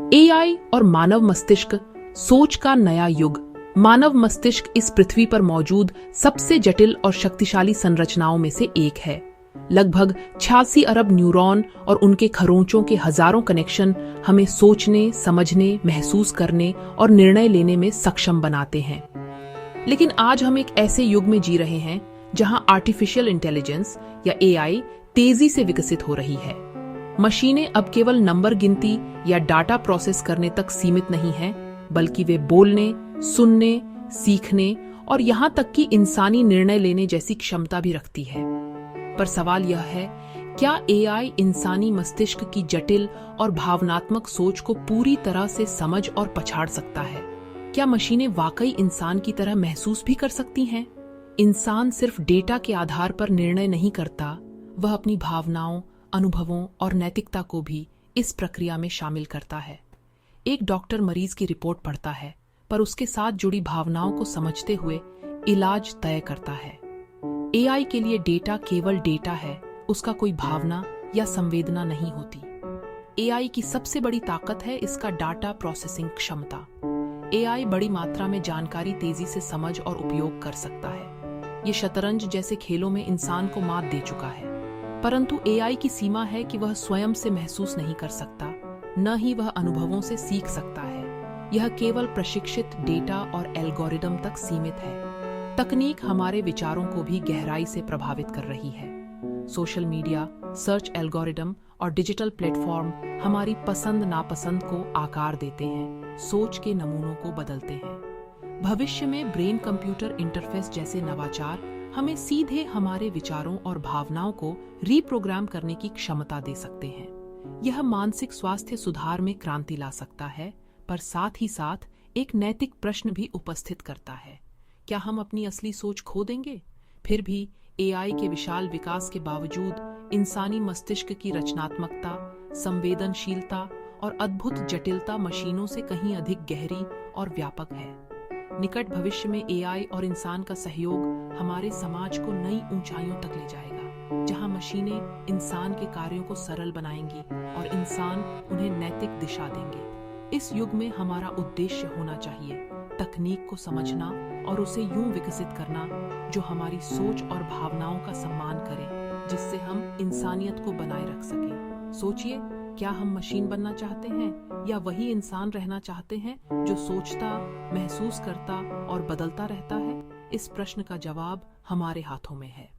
AI और मानव मस्तिष्क, सोच का नया युग। मानव मस्तिष्क इस पृथ्वी पर मौजूद सबसे जटिल और शक्तिशाली संरचनाओं में से एक है। लगभग 86 अरब न्यूरॉन और उनके खरोंचों के हजारों कनेक्शन हमें सोचने, समझने, महसूस करने और निर्णय लेने में सक्षम बनाते हैं। लेकिन आज हम एक ऐसे युग में जी रहे हैं जहां आर्टिफिशियल इंटेलिजेंस या एआई तेजी से विकसित हो रही है। मशीनें अब केवल नंबर गिनती या डाटा प्रोसेस करने तक सीमित नहीं हैं, बल्कि वे बोलने, सुनने, सीखने और यहां तक कि इंसानी निर्णय लेने जैसी क्षमता भी रखती है। पर सवाल यह है, क्या एआई इंसानी मस्तिष्क की जटिल और भावनात्मक सोच को पूरी तरह से समझ और पछाड़ सकता है? क्या मशीनें वाकई इंसान की तरह महसूस भी कर सकती हैं? इंसान सिर्फ डेटा के आधार पर निर्णय नहीं करता, वह अपनी भावनाओं, अनुभवों और नैतिकता को भी इस प्रक्रिया में शामिल करता है। एक डॉक्टर मरीज की रिपोर्ट पढ़ता है, पर उसके साथ जुड़ी भावनाओं को समझते हुए इलाज तय करता है। एआई के लिए डेटा केवल डेटा है, उसका कोई भावना या संवेदना नहीं होती। एआई की सबसे बड़ी ताकत है इसका डाटा प्रोसेसिंग क्षमता। एआई बड़ी मात्रा में जानकारी तेजी से समझ और उपयोग कर सकता है। ये शतरंज जैसे खेलों में इंसान को मात दे चुका है। परंतु एआई की सीमा है कि वह स्वयं से महसूस नहीं कर सकता, न ही वह अनुभवों से सीख सकता है। यह केवल प्रशिक्षित डेटा और एल्गोरिदम तक सीमित है। तकनीक हमारे विचारों को भी गहराई से प्रभावित कर रही है। सोशल मीडिया, सर्च एल्गोरिदम और डिजिटल प्लेटफॉर्म हमारी पसंद नापसंद को आकार देते हैं, सोच के नमूनों को बदलते हैं। भविष्य में ब्रेन कंप्यूटर इंटरफेस जैसे नवाचार हमें सीधे हमारे विचारों और भावनाओं को रीप्रोग्राम करने की क्षमता दे सकते हैं। यह मानसिक स्वास्थ्य सुधार में क्रांति ला सकता है, पर साथ ही साथ एक नैतिक प्रश्न भी उपस्थित करता है। क्या हम अपनी असली सोच खो देंगे? फिर भी एआई के विशाल विकास के बावजूद इंसानी मस्तिष्क की रचनात्मकता, संवेदनशीलता और अद्भुत जटिलता मशीनों से कहीं अधिक गहरी और व्यापक है। निकट भविष्य में एआई और इंसान का सहयोग हमारे समाज को नई ऊंचाइयों तक ले जाएगा, जहां मशीनें इंसान के कार्यों को सरल बनाएंगी और इंसान उन्हें नैतिक दिशा देंगे। इस युग में हमारा उद्देश्य होना चाहिए तकनीक को समझना और उसे यूं विकसित करना जो हमारी सोच और भावनाओं का सम्मान करे, जिससे हम इंसानियत को बनाए रख सकें। सोचिए, क्या हम मशीन बनना चाहते हैं या वही इंसान रहना चाहते हैं जो सोचता, महसूस करता और बदलता रहता है? इस प्रश्न का जवाब हमारे हाथों में है।